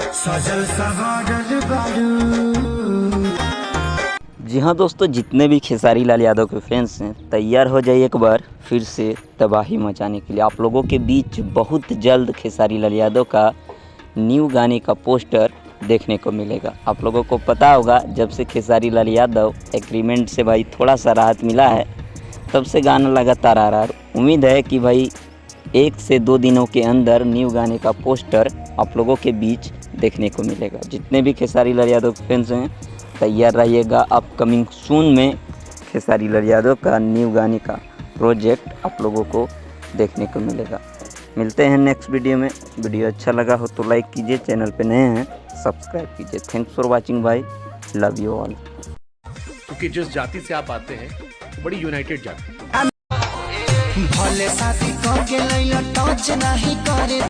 सजल सवारल बारू। जी हाँ दोस्तों, जितने भी खेसारी लाल यादव के फैंस हैं, तैयार हो जाइए एक बार फिर से तबाही मचाने के लिए। आप लोगों के बीच बहुत जल्द खेसारी लाल यादव का न्यू गाने का पोस्टर देखने को मिलेगा। आप लोगों को पता होगा, जब से खेसारी लाल यादव एग्रीमेंट से भाई थोड़ा सा राहत मिला है, तब से गाना लगातार आ रहा है। उम्मीद है कि भाई 1 से 2 दिनों के अंदर न्यू गाने का पोस्टर आप लोगों के बीच देखने को मिलेगा। जितने भी खेसारी लाल यादव के फैंस हैं, तैयार रहिएगा। अपकमिंग सून में खेसारी लाल यादव का न्यू गाने का प्रोजेक्ट आप लोगों को देखने को मिलेगा। मिलते हैं नेक्स्ट वीडियो में। वीडियो अच्छा लगा हो तो लाइक कीजिए, चैनल पे नए हैं सब्सक्राइब कीजिए। थैंक्स फॉर वाचिंग भाई, लव यू ऑल। क्योंकि जिस जाति से आप आते हैं वो बड़ी यूनाइटेड जाति है। भले साथी कह के लैला टच नहीं करे।